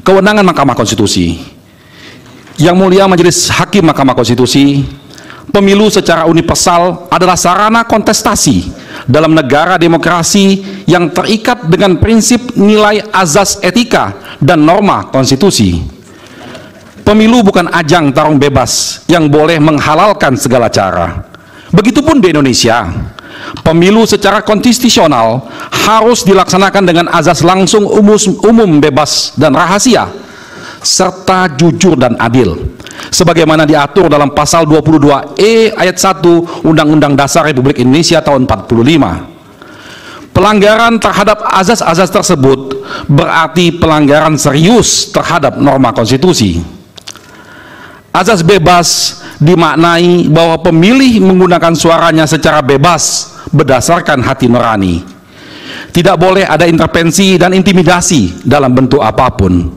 kewenangan Mahkamah Konstitusi. Yang Mulia Majelis Hakim Mahkamah Konstitusi, pemilu secara universal adalah sarana kontestasi dalam negara demokrasi yang terikat dengan prinsip nilai azas etika dan norma konstitusi. Pemilu bukan ajang tarung bebas yang boleh menghalalkan segala cara. Begitupun di Indonesia, pemilu secara konstitusional harus dilaksanakan dengan azas langsung, umum, bebas, dan rahasia, serta jujur dan adil, sebagaimana diatur dalam pasal 22E ayat 1 Undang-Undang Dasar Republik Indonesia tahun 45. Pelanggaran terhadap azas-azas tersebut berarti pelanggaran serius terhadap norma konstitusi. Azas bebas dimaknai bahwa pemilih menggunakan suaranya secara bebas berdasarkan hati nurani. Tidak boleh ada intervensi dan intimidasi dalam bentuk apapun.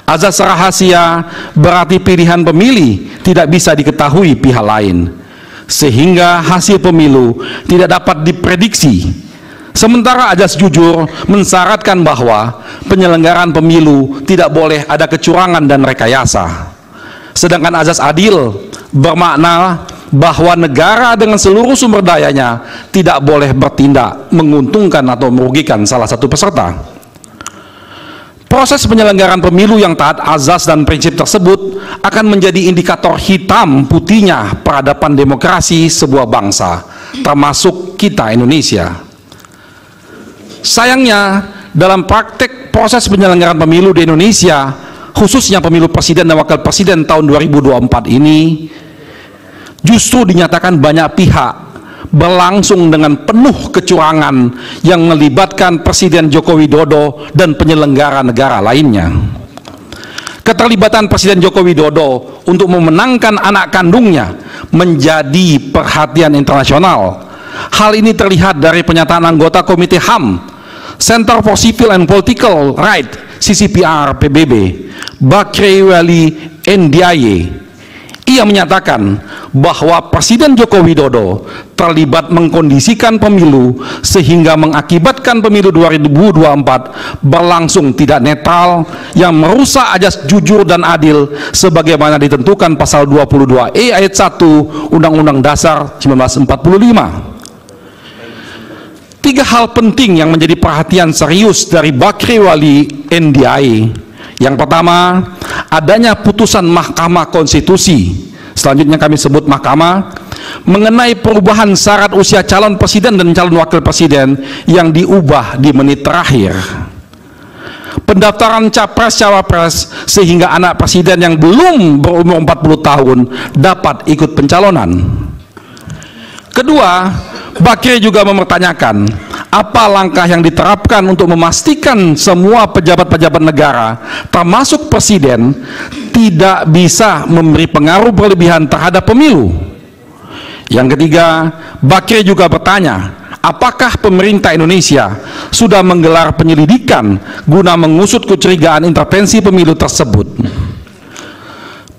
Azas rahasia berarti pilihan pemilih tidak bisa diketahui pihak lain, sehingga hasil pemilu tidak dapat diprediksi. Sementara azas jujur mensyaratkan bahwa penyelenggaraan pemilu tidak boleh ada kecurangan dan rekayasa. Sedangkan azas adil bermakna bahwa negara dengan seluruh sumber dayanya tidak boleh bertindak menguntungkan atau merugikan salah satu peserta. Proses penyelenggaraan pemilu yang taat azas dan prinsip tersebut akan menjadi indikator hitam putihnya peradaban demokrasi sebuah bangsa, termasuk kita Indonesia. Sayangnya, dalam praktek proses penyelenggaraan pemilu di Indonesia, khususnya pemilu presiden dan wakil presiden tahun 2024 ini, justru dinyatakan banyak pihak berlangsung dengan penuh kecurangan yang melibatkan Presiden Joko Widodo dan penyelenggara negara lainnya. Keterlibatan Presiden Joko Widodo untuk memenangkan anak kandungnya menjadi perhatian internasional. Hal ini terlihat dari pernyataan anggota Komite HAM, Center for Civil and Political Rights, CCPR PBB, Bakrewali Ndiaye. Ia menyatakan bahwa Presiden Joko Widodo terlibat mengkondisikan pemilu sehingga mengakibatkan pemilu 2024 berlangsung tidak netral yang merusak azas jujur dan adil sebagaimana ditentukan pasal 22E ayat 1 Undang-Undang Dasar 1945. Tiga hal penting yang menjadi perhatian serius dari Bakrewali Ndiaye. Yang pertama, adanya putusan Mahkamah Konstitusi, selanjutnya kami sebut Mahkamah, mengenai perubahan syarat usia calon presiden dan calon wakil presiden yang diubah di menit terakhir. Pendaftaran capres-cawapres sehingga anak presiden yang belum berumur 40 tahun dapat ikut pencalonan. Kedua, Bakri juga mempertanyakan apa langkah yang diterapkan untuk memastikan semua pejabat-pejabat negara termasuk presiden tidak bisa memberi pengaruh berlebihan terhadap pemilu. Yang ketiga, Bakri juga bertanya, apakah pemerintah Indonesia sudah menggelar penyelidikan guna mengusut kecurigaan intervensi pemilu tersebut.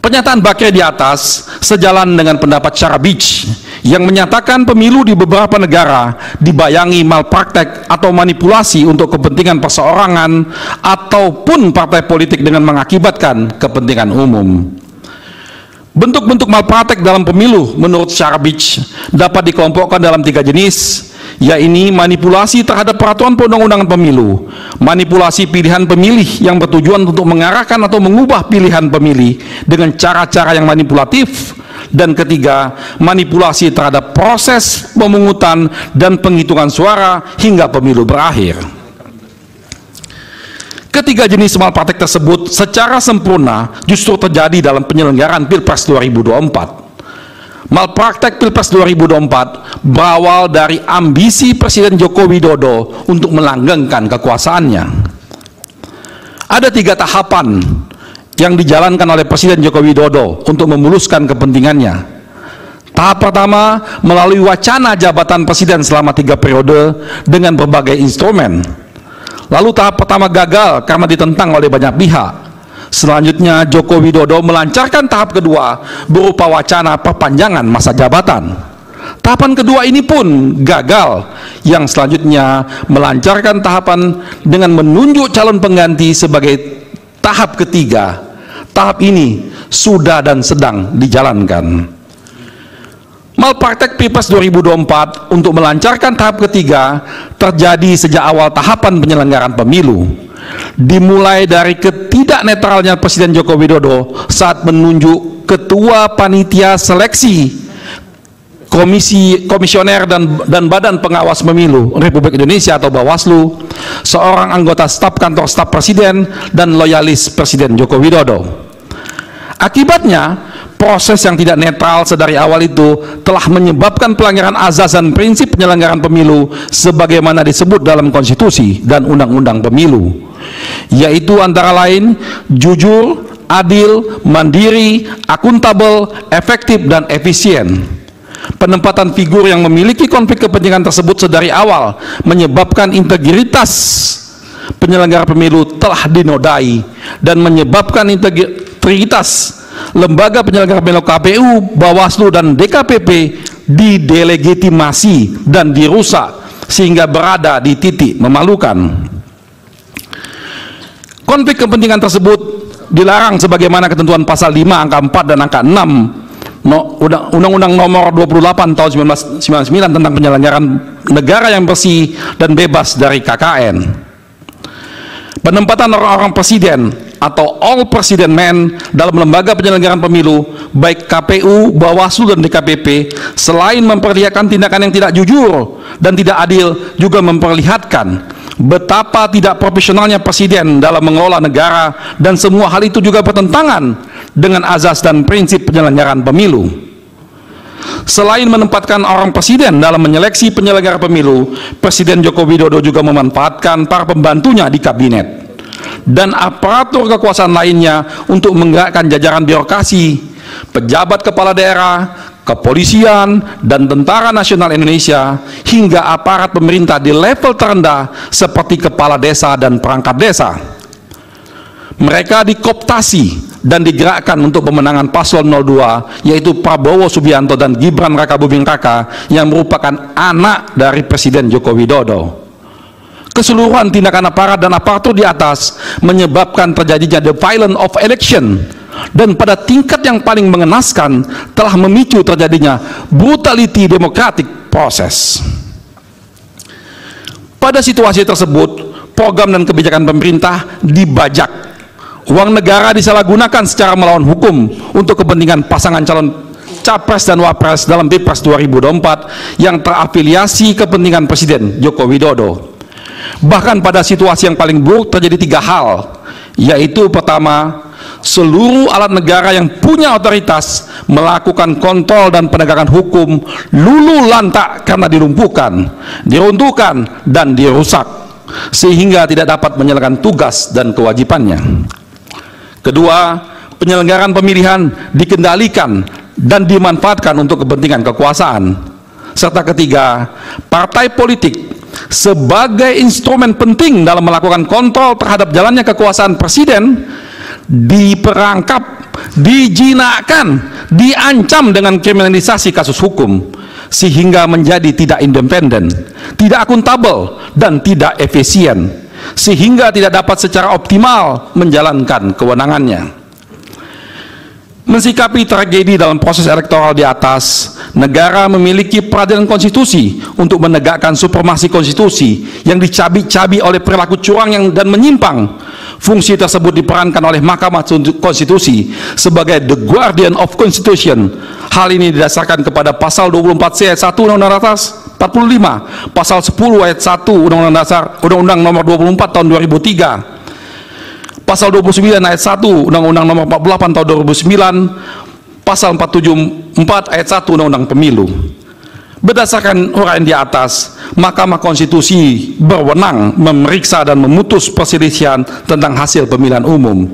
Pernyataan Bakri di atas sejalan dengan pendapat Syarabich yang menyatakan pemilu di beberapa negara dibayangi malpraktek atau manipulasi untuk kepentingan perseorangan ataupun partai politik dengan mengakibatkan kepentingan umum. Bentuk-bentuk malpraktek dalam pemilu menurut Syarabich dapat dikelompokkan dalam tiga jenis, yaitu manipulasi terhadap peraturan perundang-undangan pemilu, manipulasi pilihan pemilih yang bertujuan untuk mengarahkan atau mengubah pilihan pemilih dengan cara-cara yang manipulatif, dan ketiga, manipulasi terhadap proses pemungutan dan penghitungan suara hingga pemilu berakhir. Ketiga jenis malpraktek tersebut secara sempurna justru terjadi dalam penyelenggaraan Pilpres 2024. Malpraktek Pilpres 2024 berawal dari ambisi Presiden Joko Widodo untuk melanggengkan kekuasaannya. Ada tiga tahapan yang dijalankan oleh Presiden Joko Widodo untuk memuluskan kepentingannya. Tahap pertama melalui wacana jabatan presiden selama 3 periode dengan berbagai instrumen. Lalu tahap pertama gagal karena ditentang oleh banyak pihak. Selanjutnya Joko Widodo melancarkan tahap kedua berupa wacana perpanjangan masa jabatan. Tahapan kedua ini pun gagal, yang selanjutnya melancarkan tahapan dengan menunjuk calon pengganti sebagai tahap ketiga. Tahap ini sudah dan sedang dijalankan. Malpraktek Pilpres 2024 untuk melancarkan tahap ketiga terjadi sejak awal tahapan penyelenggaraan pemilu. Dimulai dari ketidaknetralnya Presiden Joko Widodo saat menunjuk Ketua Panitia Seleksi Komisioner dan Badan Pengawas Pemilu Republik Indonesia atau Bawaslu, seorang anggota staf kantor staf Presiden dan loyalis Presiden Joko Widodo. Akibatnya, proses yang tidak netral sedari awal itu telah menyebabkan pelanggaran azas dan prinsip penyelenggaraan pemilu sebagaimana disebut dalam konstitusi dan undang-undang pemilu, yaitu antara lain jujur, adil, mandiri, akuntabel, efektif, dan efisien. Penempatan figur yang memiliki konflik kepentingan tersebut sedari awal menyebabkan integritas penyelenggara pemilu telah dinodai dan menyebabkan integritas lembaga penyelenggara pemilu KPU, Bawaslu, dan DKPP didelegitimasi dan dirusak sehingga berada di titik memalukan. Konflik kepentingan tersebut dilarang sebagaimana ketentuan pasal 5 angka 4 dan angka 6 Undang-Undang Nomor 28 tahun 1999 tentang penyelenggaraan negara yang bersih dan bebas dari KKN. Penempatan orang-orang presiden atau all president men dalam lembaga penyelenggaraan pemilu baik KPU, Bawaslu, dan DKPP selain memperlihatkan tindakan yang tidak jujur dan tidak adil, juga memperlihatkan betapa tidak profesionalnya presiden dalam mengelola negara, dan semua hal itu juga bertentangan dengan azas dan prinsip penyelenggaraan pemilu. Selain menempatkan orang presiden dalam menyeleksi penyelenggara pemilu, Presiden Joko Widodo juga memanfaatkan para pembantunya di kabinet dan aparatur kekuasaan lainnya untuk menggerakkan jajaran birokrasi, pejabat kepala daerah, kepolisian, dan Tentara Nasional Indonesia, hingga aparat pemerintah di level terendah seperti kepala desa dan perangkat desa. Mereka dikooptasi dan digerakkan untuk pemenangan paslon 02, yaitu Prabowo Subianto dan Gibran Rakabuming Raka yang merupakan anak dari Presiden Joko Widodo. Keseluruhan tindakan aparat dan aparatur di atas menyebabkan terjadinya the violence of election, dan pada tingkat yang paling mengenaskan telah memicu terjadinya brutality democratic process. Pada situasi tersebut, program dan kebijakan pemerintah dibajak. Uang negara disalahgunakan secara melawan hukum untuk kepentingan pasangan calon capres dan wapres dalam Pilpres 2024 yang terafiliasi kepentingan Presiden Joko Widodo. Bahkan pada situasi yang paling buruk terjadi 3 hal, yaitu pertama, seluruh alat negara yang punya otoritas melakukan kontrol dan penegakan hukum luluh lantak karena dilumpuhkan, diruntuhkan, dan dirusak sehingga tidak dapat menjalankan tugas dan kewajibannya. Kedua, penyelenggaraan pemilihan dikendalikan dan dimanfaatkan untuk kepentingan kekuasaan. Serta ketiga, partai politik sebagai instrumen penting dalam melakukan kontrol terhadap jalannya kekuasaan presiden diperangkap, dijinakkan, diancam dengan kriminalisasi kasus hukum sehingga menjadi tidak independen, tidak akuntabel, dan tidak efisien, sehingga tidak dapat secara optimal menjalankan kewenangannya. Mensikapi tragedi dalam proses elektoral di atas, negara memiliki peradilan konstitusi untuk menegakkan supremasi konstitusi yang dicabi-cabi oleh perilaku curang dan menyimpang. Fungsi tersebut diperankan oleh Mahkamah Konstitusi sebagai the guardian of constitution. Hal ini didasarkan kepada pasal 24C ayat 1 Undang-Undang Dasar 45, pasal 10 ayat 1 Undang-Undang Nomor 24 tahun 2003, pasal 29 ayat 1 Undang-Undang Nomor 48 tahun 2009, pasal 474 ayat 1 Undang-Undang Pemilu. Berdasarkan uraian di atas, Mahkamah Konstitusi berwenang memeriksa dan memutus perselisihan tentang hasil pemilihan umum.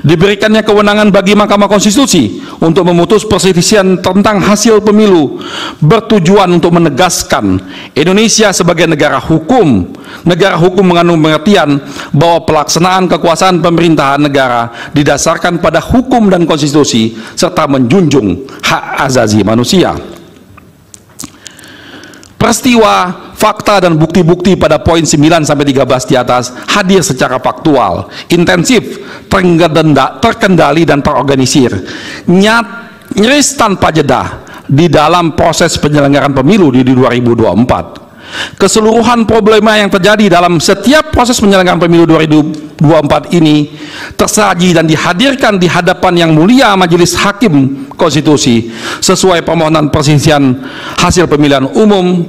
Diberikannya kewenangan bagi Mahkamah Konstitusi untuk memutus perselisihan tentang hasil pemilu bertujuan untuk menegaskan Indonesia sebagai negara hukum. Negara hukum mengandung pengertian bahwa pelaksanaan kekuasaan pemerintahan negara didasarkan pada hukum dan konstitusi serta menjunjung hak asasi manusia. Peristiwa fakta dan bukti-bukti pada poin 9 sampai 13 di atas hadir secara faktual, intensif, terkendali dan terorganisir, nyaris tanpa jeda di dalam proses penyelenggaraan pemilu di 2024. Keseluruhan problema yang terjadi dalam setiap proses penyelenggaraan pemilu 2024 ini tersaji dan dihadirkan di hadapan yang mulia Majelis Hakim Konstitusi sesuai permohonan perselisihan hasil pemilihan umum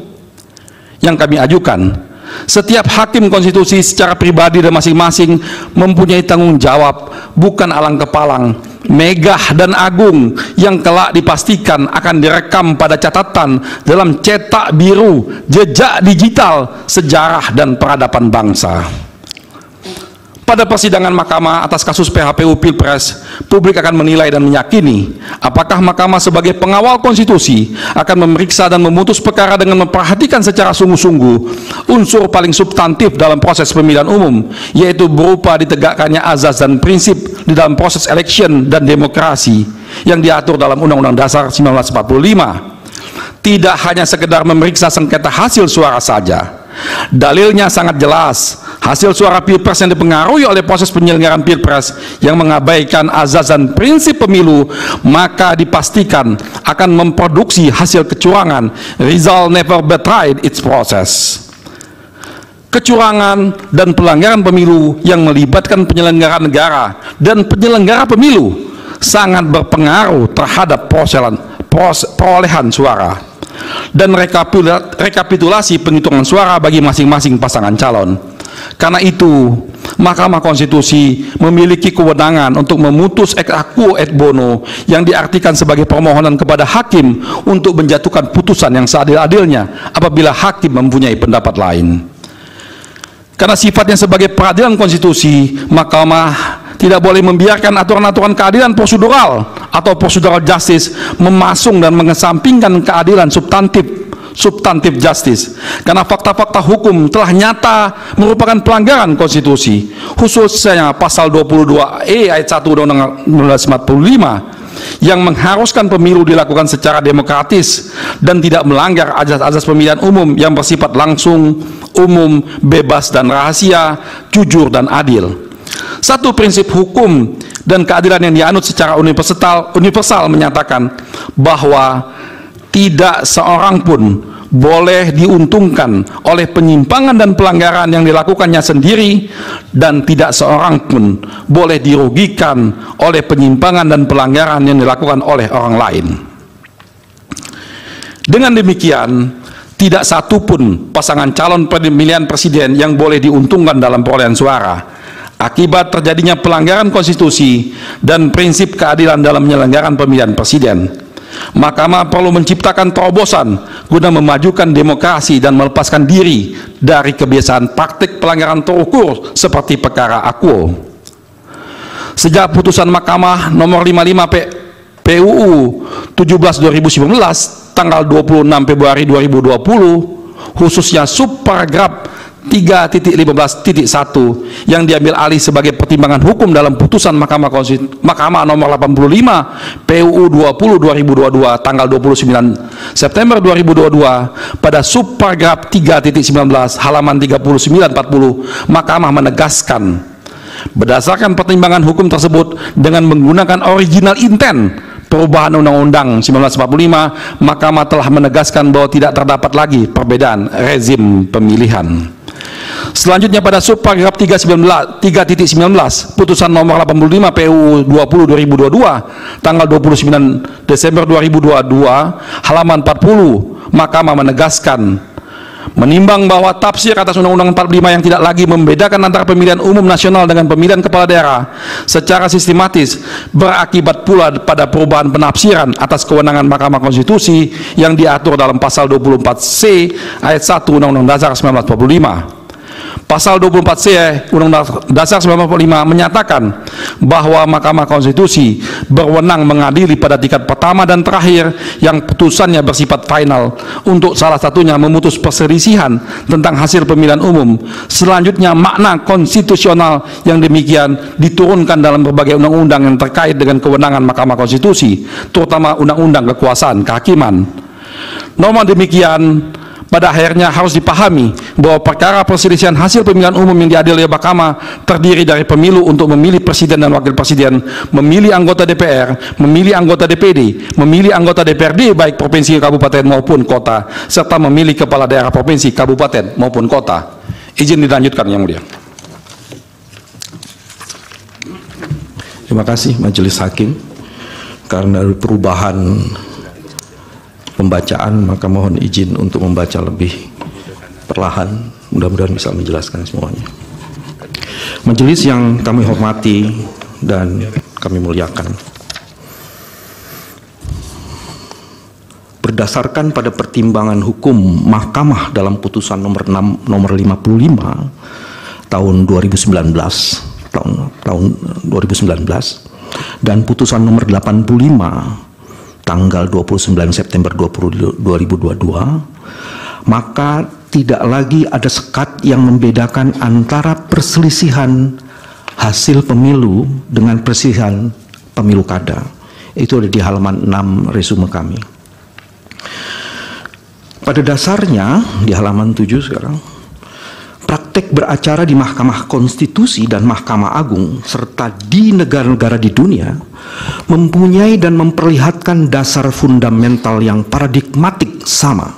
yang kami ajukan. Setiap hakim konstitusi secara pribadi dan masing-masing mempunyai tanggung jawab, bukan alang-kepalang, megah dan agung yang kelak dipastikan akan direkam pada catatan dalam cetak biru jejak digital sejarah dan peradaban bangsa. Pada persidangan Mahkamah atas kasus PHPU Pilpres, publik akan menilai dan meyakini apakah Mahkamah sebagai pengawal konstitusi akan memeriksa dan memutus perkara dengan memperhatikan secara sungguh-sungguh unsur paling substantif dalam proses pemilihan umum, yaitu berupa ditegakkannya azas dan prinsip di dalam proses election dan demokrasi yang diatur dalam Undang-Undang Dasar 1945. Tidak hanya sekedar memeriksa sengketa hasil suara saja. Dalilnya sangat jelas, hasil suara Pilpres yang dipengaruhi oleh proses penyelenggaraan Pilpres yang mengabaikan azas dan prinsip pemilu, maka dipastikan akan memproduksi hasil kecurangan. Result never betrayed its process. Kecurangan dan pelanggaran pemilu yang melibatkan penyelenggara negara dan penyelenggara pemilu sangat berpengaruh terhadap perolehan suara dan rekapitulasi penghitungan suara bagi masing-masing pasangan calon. Karena itu, Mahkamah Konstitusi memiliki kewenangan untuk memutus ex aequo et bono yang diartikan sebagai permohonan kepada hakim untuk menjatuhkan putusan yang seadil-adilnya apabila hakim mempunyai pendapat lain. Karena sifatnya sebagai peradilan konstitusi, Mahkamah tidak boleh membiarkan aturan-aturan keadilan prosedural atau procedural justice memasung dan mengesampingkan keadilan substantif justice, karena fakta-fakta hukum telah nyata merupakan pelanggaran konstitusi, khususnya pasal 22E ayat 1 Undang-Undang 1945 yang mengharuskan pemilu dilakukan secara demokratis dan tidak melanggar azas-azas pemilihan umum yang bersifat langsung, umum, bebas dan rahasia, jujur dan adil. Satu prinsip hukum dan keadilan yang dianut secara universal menyatakan bahwa tidak seorang pun boleh diuntungkan oleh penyimpangan dan pelanggaran yang dilakukannya sendiri, dan tidak seorang pun boleh dirugikan oleh penyimpangan dan pelanggaran yang dilakukan oleh orang lain. Dengan demikian, tidak satu pun pasangan calon pemilihan presiden yang boleh diuntungkan dalam perolehan suara akibat terjadinya pelanggaran konstitusi dan prinsip keadilan dalam penyelenggaraan pemilihan presiden. Mahkamah perlu menciptakan terobosan guna memajukan demokrasi dan melepaskan diri dari kebiasaan praktik pelanggaran terukur seperti perkara aequo. Sejak putusan Mahkamah nomor 55 PUU 17/2019 tanggal 26 Februari 2020, khususnya subparagraf 3.15.1 yang diambil alih sebagai pertimbangan hukum dalam putusan Mahkamah nomor 85 PUU 20/2022 tanggal 29 September 2022 pada subparagraf 3.19 halaman 39-40, Mahkamah menegaskan, berdasarkan pertimbangan hukum tersebut dengan menggunakan original intent perubahan Undang-Undang 1945, Mahkamah telah menegaskan bahwa tidak terdapat lagi perbedaan rezim pemilihan. Selanjutnya pada subparagraf 3.19 putusan nomor 85 PUU 20/2022 tanggal 29 Desember 2022 halaman 40, Mahkamah menegaskan, menimbang bahwa tafsir atas Undang-Undang 45 yang tidak lagi membedakan antara pemilihan umum nasional dengan pemilihan kepala daerah secara sistematis berakibat pula pada perubahan penafsiran atas kewenangan Mahkamah Konstitusi yang diatur dalam pasal 24C ayat 1 Undang-Undang Dasar 1945. Pasal 24C Undang-Undang Dasar 1945 menyatakan bahwa Mahkamah Konstitusi berwenang mengadili pada tingkat pertama dan terakhir yang putusannya bersifat final, untuk salah satunya memutus perselisihan tentang hasil pemilihan umum. Selanjutnya, makna konstitusional yang demikian diturunkan dalam berbagai undang-undang yang terkait dengan kewenangan Mahkamah Konstitusi, terutama undang-undang kekuasaan kehakiman. Norma demikian Pada akhirnya harus dipahami bahwa perkara perselisihan hasil pemilihan umum yang diadili oleh Mahkamah terdiri dari pemilu untuk memilih presiden dan wakil presiden, memilih anggota DPR, memilih anggota DPD, memilih anggota DPRD baik provinsi, kabupaten maupun kota, serta memilih kepala daerah provinsi, kabupaten maupun kota. Izin dilanjutkan, Yang Mulia. Terima kasih Majelis Hakim. Karena perubahan pembacaan, maka mohon izin untuk membaca lebih perlahan. Mudah-mudahan bisa menjelaskan semuanya. Majelis yang kami hormati dan kami muliakan, berdasarkan pada pertimbangan hukum Mahkamah dalam putusan nomor 55 tahun 2019 dan putusan nomor 85 tanggal 29 September 2022, maka tidak lagi ada sekat yang membedakan antara perselisihan hasil pemilu dengan perselisihan pemilu kada. Itu ada di halaman 6 resume kami. Pada dasarnya di halaman 7 sekarang, praktek beracara di Mahkamah Konstitusi dan Mahkamah Agung serta di negara-negara di dunia mempunyai dan memperlihatkan dasar fundamental yang paradigmatik sama.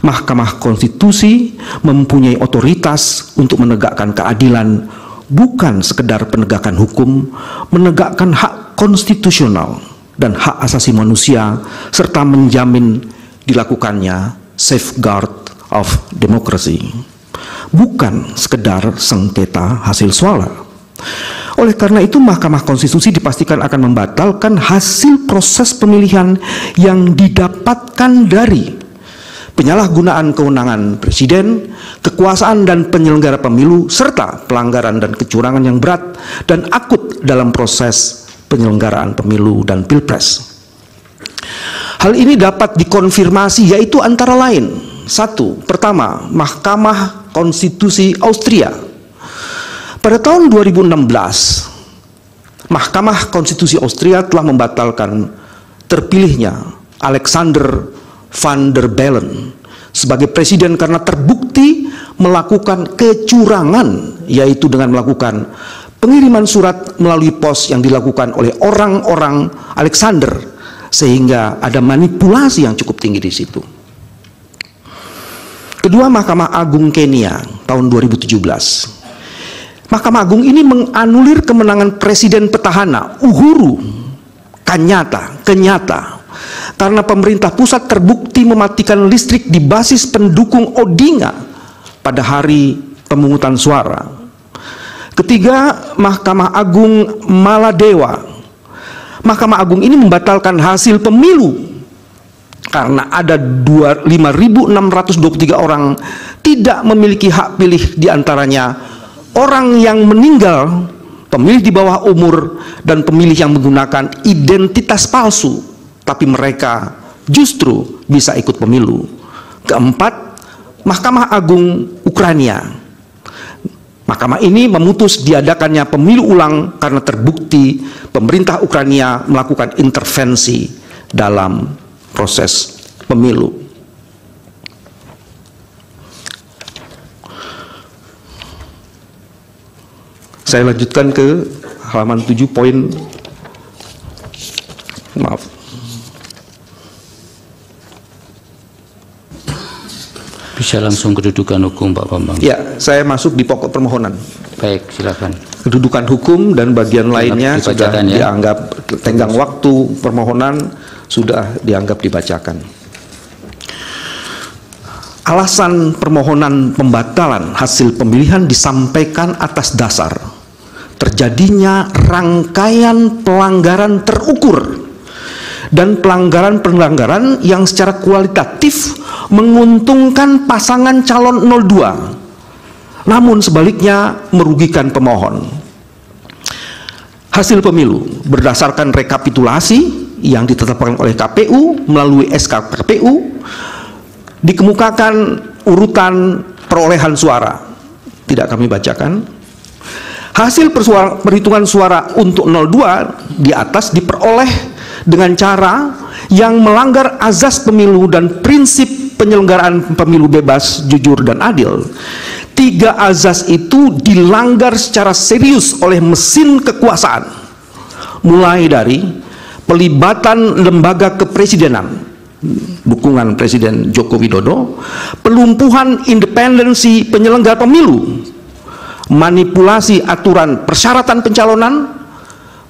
Mahkamah Konstitusi mempunyai otoritas untuk menegakkan keadilan, bukan sekedar penegakan hukum, menegakkan hak konstitusional dan hak asasi manusia serta menjamin dilakukannya safeguard of democracy, bukan sekedar sengketa hasil suara. Oleh karena itu, Mahkamah Konstitusi dipastikan akan membatalkan hasil proses pemilihan yang didapatkan dari penyalahgunaan kewenangan presiden, kekuasaan dan penyelenggara pemilu, serta pelanggaran dan kecurangan yang berat dan akut dalam proses penyelenggaraan pemilu dan pilpres. Hal ini dapat dikonfirmasi, yaitu antara lain: 1. Pertama, Mahkamah Konstitusi Austria. Pada tahun 2016, Mahkamah Konstitusi Austria telah membatalkan terpilihnya Alexander van der Bellen sebagai presiden karena terbukti melakukan kecurangan, yaitu dengan melakukan pengiriman surat melalui pos yang dilakukan oleh orang-orang Alexander, sehingga ada manipulasi yang cukup tinggi di situ. Kedua, Mahkamah Agung Kenya tahun 2017. Mahkamah Agung ini menganulir kemenangan Presiden petahana Uhuru Kenyatta karena pemerintah pusat terbukti mematikan listrik di basis pendukung Odinga pada hari pemungutan suara. Ketiga, Mahkamah Agung Maladewa. Mahkamah Agung ini membatalkan hasil pemilu karena ada 5.623 orang tidak memiliki hak pilih, diantaranya orang yang meninggal, pemilih di bawah umur, dan pemilih yang menggunakan identitas palsu, tapi mereka justru bisa ikut pemilu. Keempat, Mahkamah Agung Ukraina. Mahkamah ini memutus diadakannya pemilu ulang karena terbukti pemerintah Ukraina melakukan intervensi dalam proses pemilu. Saya lanjutkan ke halaman 7 poin. Maaf. Bisa langsung kedudukan hukum, Pak Bambang. Ya, saya masuk di pokok permohonan. Baik, silakan. Kedudukan hukum dan bagian lainnya sudah ya, dianggap tenggang waktu permohonan sudah dianggap dibacakan. Alasan permohonan pembatalan hasil pemilihan disampaikan atas dasar terjadinya rangkaian pelanggaran terukur dan pelanggaran-pelanggaran yang secara kualitatif menguntungkan pasangan calon 02, namun sebaliknya merugikan pemohon. Hasil pemilu berdasarkan rekapitulasi yang ditetapkan oleh KPU melalui SK KPU dikemukakan urutan perolehan suara. Tidak kami bacakan. Hasil perhitungan suara untuk 02 di atas diperoleh dengan cara yang melanggar azas pemilu dan prinsip prinsip penyelenggaraan pemilu bebas, jujur, dan adil, 3 azas itu dilanggar secara serius oleh mesin kekuasaan, mulai dari pelibatan lembaga kepresidenan, dukungan Presiden Joko Widodo, pelumpuhan independensi penyelenggara pemilu, manipulasi aturan persyaratan pencalonan,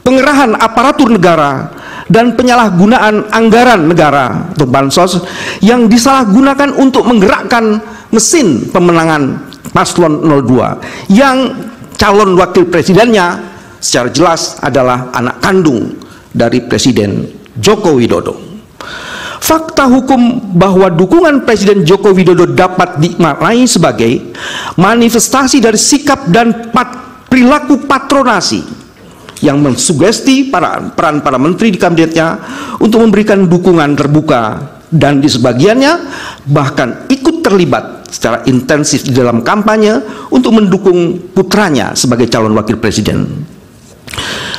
pengerahan aparatur negara, dan penyalahgunaan anggaran negara atau bansos yang disalahgunakan untuk menggerakkan mesin pemenangan paslon 02 yang calon wakil presidennya secara jelas adalah anak kandung dari Presiden Joko Widodo. Fakta hukum bahwa dukungan Presiden Joko Widodo dapat dimaknai sebagai manifestasi dari sikap dan perilaku patronasi yang mensugesti peran para menteri di kabinetnya untuk memberikan dukungan terbuka, dan di sebagiannya bahkan ikut terlibat secara intensif di dalam kampanye untuk mendukung putranya sebagai calon wakil presiden.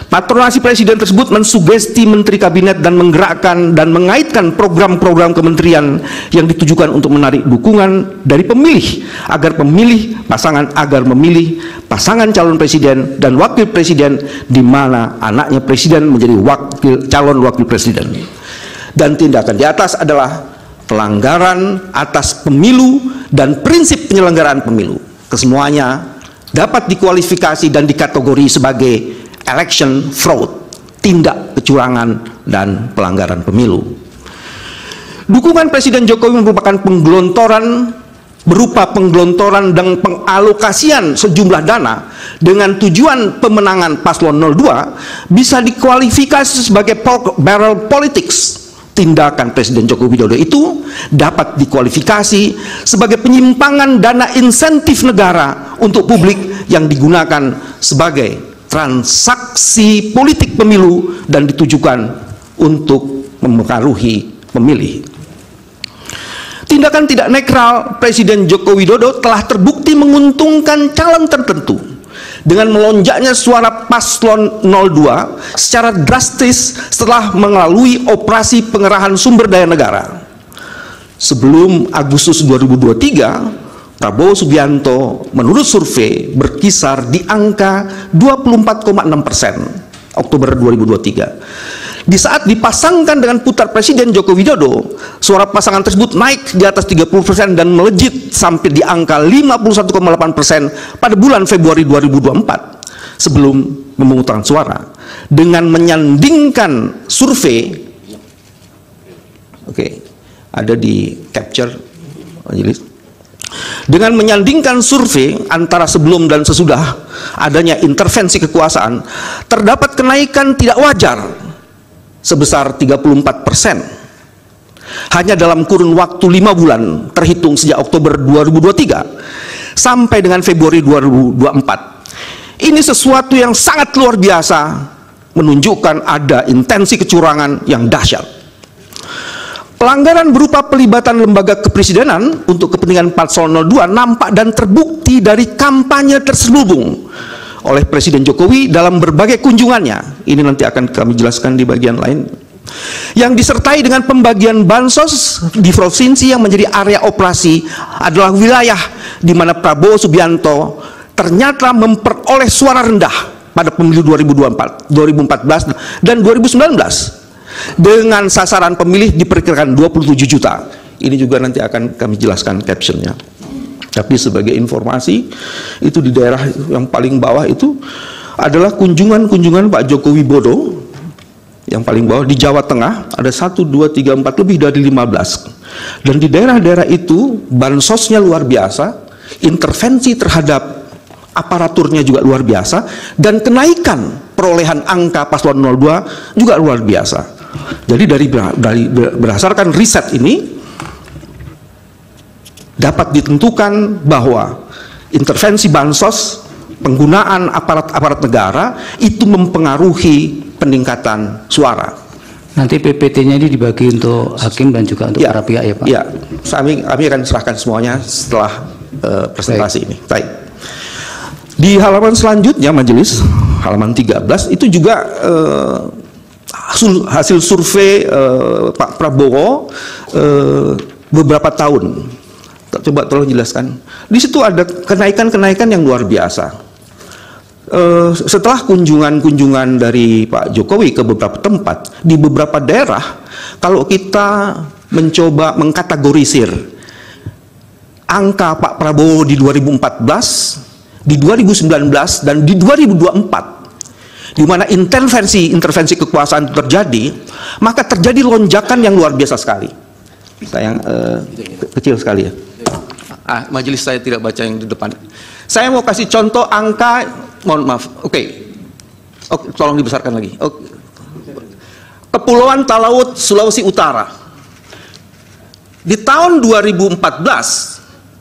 Patronasi presiden tersebut mensugesti menteri kabinet dan menggerakkan dan mengaitkan program-program kementerian yang ditujukan untuk menarik dukungan dari pemilih agar memilih pasangan calon presiden dan wakil presiden di mana anaknya presiden menjadi calon wakil presiden. Dan tindakan di atas adalah pelanggaran atas pemilu dan prinsip penyelenggaraan pemilu. Kesemuanya dapat dikualifikasi dan dikategori sebagai election fraud, tindak kecurangan dan pelanggaran pemilu. Dukungan Presiden Jokowi merupakan berupa penggelontoran dan pengalokasian sejumlah dana dengan tujuan pemenangan paslon 02 bisa dikualifikasi sebagai barrel politics. Tindakan Presiden Joko Widodo itu dapat dikualifikasi sebagai penyimpangan dana insentif negara untuk publik yang digunakan sebagai transaksi politik pemilu dan ditujukan untuk mempengaruhi pemilih. Tindakan tidak netral Presiden Joko Widodo telah terbukti menguntungkan calon tertentu dengan melonjaknya suara paslon 02 secara drastis setelah melalui operasi pengerahan sumber daya negara. Sebelum Agustus 2023, Prabowo Subianto menurut survei berkisar di angka 24,6% Oktober 2023. Di saat dipasangkan dengan putra Presiden Joko Widodo, suara pasangan tersebut naik di atas 30% dan melejit sampai di angka 51,8% pada bulan Februari 2024 sebelum pemungutan suara. Dengan menyandingkan survei, ada di capture, dengan menyandingkan survei antara sebelum dan sesudah adanya intervensi kekuasaan, terdapat kenaikan tidak wajar sebesar 34% hanya dalam kurun waktu 5 bulan terhitung sejak Oktober 2023 sampai dengan Februari 2024. Ini sesuatu yang sangat luar biasa, menunjukkan ada intensi kecurangan yang dahsyat. Pelanggaran berupa pelibatan lembaga kepresidenan untuk kepentingan paslon 02 nampak dan terbukti dari kampanye terselubung oleh Presiden Jokowi dalam berbagai kunjungannya. Ini nanti akan kami jelaskan di bagian lain. Yang disertai dengan pembagian bansos di provinsi yang menjadi area operasi adalah wilayah di mana Prabowo Subianto ternyata memperoleh suara rendah pada pemilu 2014 dan 2019. Dengan sasaran pemilih diperkirakan 27 juta. Ini juga nanti akan kami jelaskan captionnya. Tapi sebagai informasi, itu di daerah yang paling bawah itu adalah kunjungan Pak Joko Widodo. Yang paling bawah di Jawa Tengah ada 1, 2, 3, 4, lebih dari 15. Dan di daerah-daerah itu bansosnya luar biasa, intervensi terhadap aparaturnya juga luar biasa, dan kenaikan perolehan angka paslon 02 juga luar biasa. Jadi berdasarkan riset ini dapat ditentukan bahwa intervensi bansos, penggunaan aparat negara itu mempengaruhi peningkatan suara. Nanti PPT-nya ini dibagi untuk hakim dan juga untuk para pihak ya Pak? Ya, kami akan serahkan semuanya setelah presentasi ini. Baik. Di halaman selanjutnya majelis, halaman 13, itu juga hasil survei Pak Prabowo beberapa tahun. Coba tolong jelaskan. Di situ ada kenaikan-kenaikan yang luar biasa. Setelah kunjungan dari Pak Jokowi ke beberapa tempat, di beberapa daerah, kalau kita mencoba mengkategorisir angka Pak Prabowo di 2014, di 2019, dan di 2024, di mana intervensi kekuasaan terjadi, maka terjadi lonjakan yang luar biasa sekali. Sayang, kecil sekali ya. Majelis saya tidak baca yang di depan. Saya mau kasih contoh angka, mohon maaf. Oke, tolong dibesarkan lagi. Kepulauan Talaut, Sulawesi Utara. Di tahun 2014,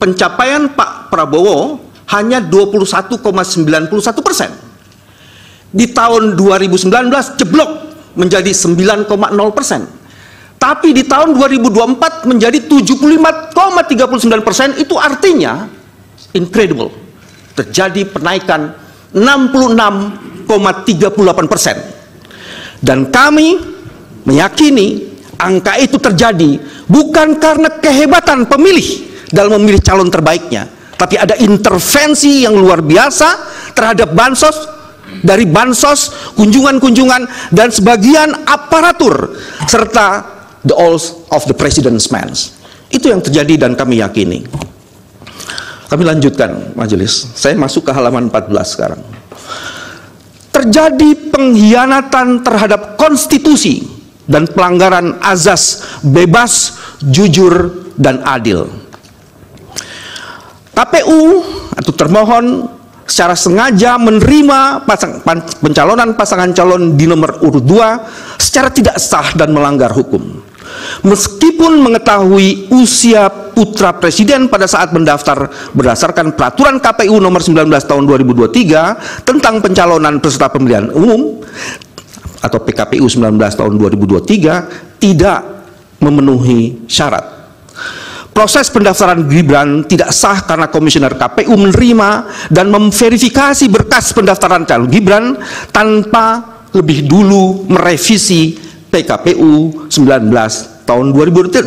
pencapaian Pak Prabowo hanya 21,91%. Di tahun 2019 jeblok menjadi 9,0%. Tapi di tahun 2024 menjadi 75,39%. Itu artinya incredible. Terjadi penaikan 66,38%. Dan kami meyakini angka itu terjadi bukan karena kehebatan pemilih dalam memilih calon terbaiknya, tapi ada intervensi yang luar biasa terhadap bansos, dari bansos, kunjungan-kunjungan, dan sebagian aparatur, serta the oath of the president's man. Itu yang terjadi dan kami yakini. Kami lanjutkan majelis. Saya masuk ke halaman 14 sekarang. Terjadi pengkhianatan terhadap konstitusi dan pelanggaran azas bebas, jujur, dan adil. KPU atau termohon secara sengaja menerima pencalonan pasangan calon di nomor urut 2 secara tidak sah dan melanggar hukum. Meskipun mengetahui usia putra presiden pada saat mendaftar berdasarkan peraturan KPU nomor 19 tahun 2023 tentang pencalonan peserta pemilihan umum atau PKPU 19 tahun 2023 tidak memenuhi syarat. Proses pendaftaran Gibran tidak sah karena komisioner KPU menerima dan memverifikasi berkas pendaftaran calon Gibran tanpa lebih dulu merevisi PKPU 19 tahun 2023.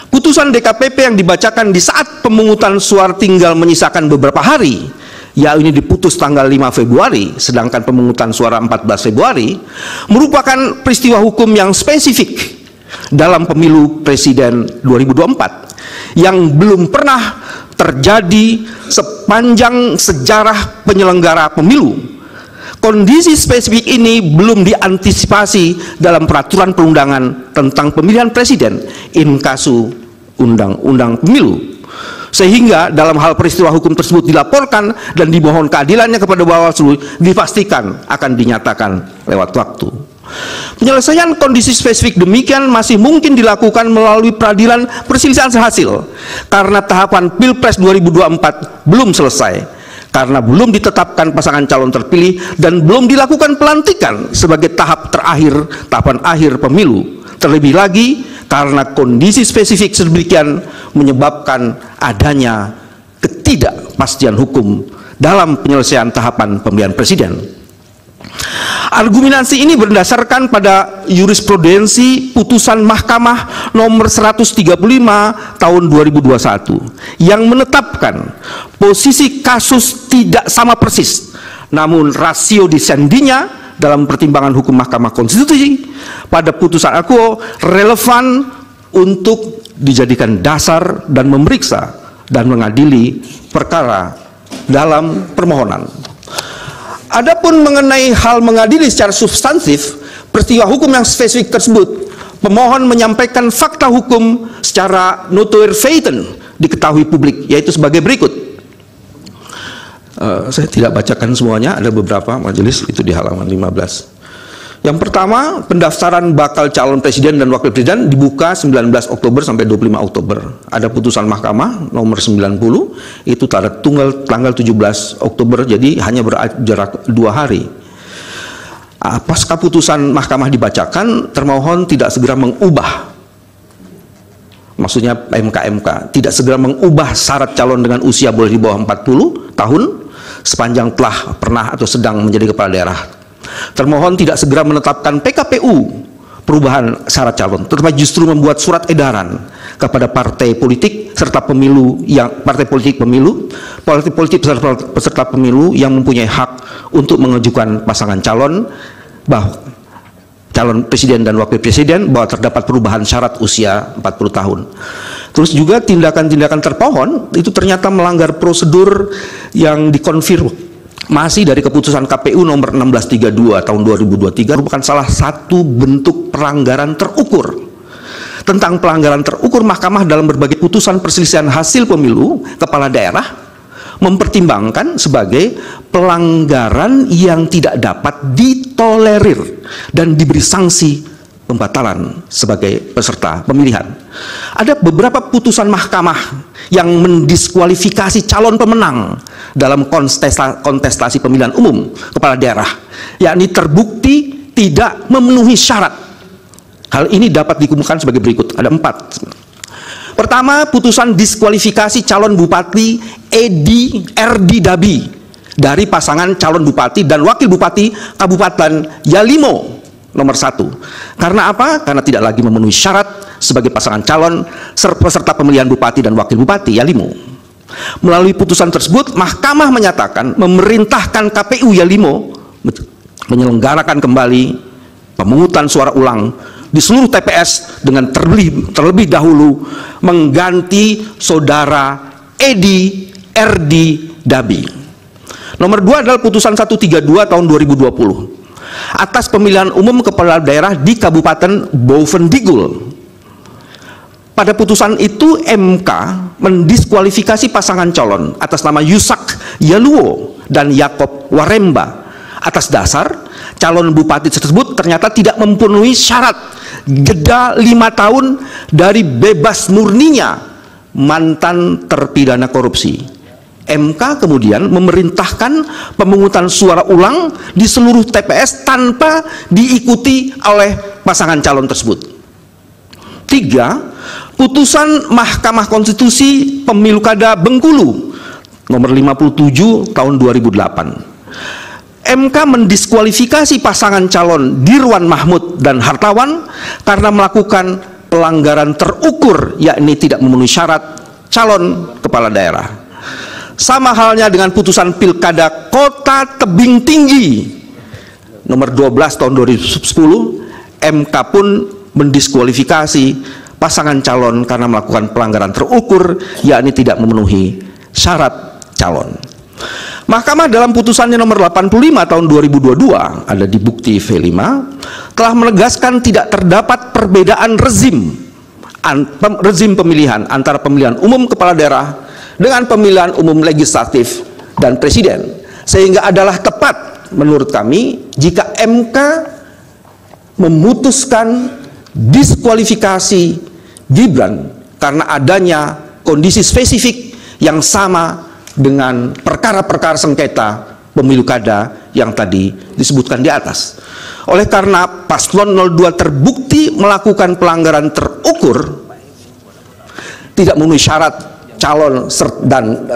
Putusan DKPP yang dibacakan di saat pemungutan suara tinggal menyisakan beberapa hari, yaitu diputus tanggal 5 Februari, sedangkan pemungutan suara 14 Februari, merupakan peristiwa hukum yang spesifik dalam pemilu presiden 2024 yang belum pernah terjadi sepanjang sejarah penyelenggara pemilu. Kondisi spesifik ini belum diantisipasi dalam peraturan perundangan tentang pemilihan presiden inkasu undang-undang pemilu, sehingga dalam hal peristiwa hukum tersebut dilaporkan dan dimohon keadilannya kepada Bawaslu dipastikan akan dinyatakan lewat waktu. Penyelesaian kondisi spesifik demikian masih mungkin dilakukan melalui peradilan perselisihan hasil karena tahapan Pilpres 2024 belum selesai, karena belum ditetapkan pasangan calon terpilih dan belum dilakukan pelantikan sebagai tahapan akhir pemilu. Terlebih lagi karena kondisi spesifik sedemikian menyebabkan adanya ketidakpastian hukum dalam penyelesaian tahapan pemilihan presiden. Argumentasi ini berdasarkan pada jurisprudensi putusan Mahkamah nomor 135 tahun 2021 yang menetapkan posisi kasus tidak sama persis, namun rasio disendinya dalam pertimbangan hukum Mahkamah Konstitusi pada putusan akuo relevan untuk dijadikan dasar dan memeriksa dan mengadili perkara dalam permohonan. Adapun mengenai hal mengadili secara substantif peristiwa hukum yang spesifik tersebut, pemohon menyampaikan fakta hukum secara notoire feiten diketahui publik, yaitu sebagai berikut. Saya tidak bacakan semuanya, ada beberapa majelis, itu di halaman 15. Yang pertama, pendaftaran bakal calon presiden dan wakil presiden dibuka 19 Oktober sampai 25 Oktober. Ada putusan Mahkamah nomor 90, itu tanggal 17 Oktober, jadi hanya berjarak 2 hari. Pasca putusan Mahkamah dibacakan, termohon tidak segera mengubah, maksudnya MK tidak segera mengubah syarat calon dengan usia boleh di bawah 40 tahun sepanjang telah pernah atau sedang menjadi kepala daerah. Termohon tidak segera menetapkan PKPU perubahan syarat calon, tetapi justru membuat surat edaran kepada partai politik serta pemilu partai politik peserta pemilu yang mempunyai hak untuk mengajukan pasangan calon calon presiden dan wakil presiden bahwa terdapat perubahan syarat usia 40 tahun. Terus juga tindakan-tindakan terpohon itu ternyata melanggar prosedur yang dikonfirmasi dari keputusan KPU nomor 1632 tahun 2023, merupakan salah satu bentuk pelanggaran terukur. Tentang pelanggaran terukur, Mahkamah dalam berbagai putusan perselisihan hasil pemilu kepala daerah mempertimbangkan sebagai pelanggaran yang tidak dapat ditolerir dan diberi sanksi pembatalan sebagai peserta pemilihan. Ada beberapa putusan mahkamah yang mendiskualifikasi calon pemenang dalam kontestasi pemilihan umum kepala daerah, yakni terbukti tidak memenuhi syarat. Hal ini dapat dikumpulkan sebagai berikut, ada 4. Pertama, putusan diskualifikasi calon Bupati R.D. Dabi dari pasangan calon Bupati dan Wakil Bupati Kabupaten Yalimo nomor 1. Karena apa? Karena tidak lagi memenuhi syarat sebagai pasangan calon peserta pemilihan Bupati dan Wakil Bupati Yalimo. Melalui putusan tersebut, Mahkamah menyatakan memerintahkan KPU Yalimo menyelenggarakan kembali pemungutan suara ulang di seluruh TPS dengan terlebih dahulu mengganti saudara Edi R.D. Dabi. Nomor 2 adalah putusan 132 tahun 2020 atas pemilihan umum kepala daerah di Kabupaten Bovendigul. Pada putusan itu MK mendiskualifikasi pasangan calon atas nama Yusak Yaluo dan Yakob Waremba atas dasar calon bupati tersebut ternyata tidak memenuhi syarat jeda 5 tahun dari bebas murninya mantan terpidana korupsi. MK kemudian memerintahkan pemungutan suara ulang di seluruh TPS tanpa diikuti oleh pasangan calon tersebut. 3. Putusan Mahkamah Konstitusi Pemilu Kada Bengkulu nomor 57 tahun 2008. MK mendiskualifikasi pasangan calon Dirwan Mahmud dan Hartawan karena melakukan pelanggaran terukur, yakni tidak memenuhi syarat calon kepala daerah. Sama halnya dengan putusan Pilkada Kota Tebing Tinggi nomor 12 tahun 2010, MK pun mendiskualifikasi pasangan calon karena melakukan pelanggaran terukur, yakni tidak memenuhi syarat calon. Mahkamah dalam putusannya nomor 85 tahun 2022, ada di bukti V5, telah menegaskan tidak terdapat perbedaan rezim pemilihan antara pemilihan umum kepala daerah dengan pemilihan umum legislatif dan presiden, sehingga adalah tepat menurut kami jika MK memutuskan diskualifikasi Gibran karena adanya kondisi spesifik yang sama dengan perkara-perkara sengketa pemilu kada yang tadi disebutkan di atas. Oleh karena paslon 02 terbukti melakukan pelanggaran terukur, tidak memenuhi syarat calon dan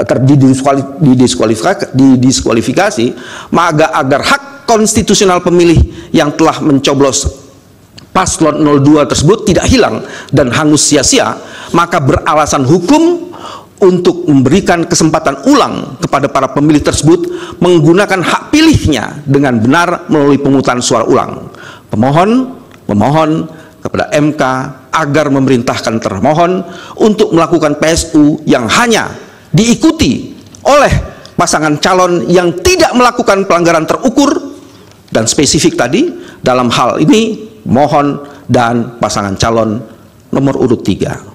didiskualifikasi, maka agar hak konstitusional pemilih yang telah mencoblos paslon 02 tersebut tidak hilang dan hangus sia-sia, maka beralasan hukum untuk memberikan kesempatan ulang kepada para pemilih tersebut menggunakan hak pilihnya dengan benar melalui pemungutan suara ulang. Pemohon memohon kepada MK agar memerintahkan termohon untuk melakukan PSU yang hanya diikuti oleh pasangan calon yang tidak melakukan pelanggaran terukur dan spesifik tadi. Dalam hal ini mohon dan pasangan calon nomor urut 3.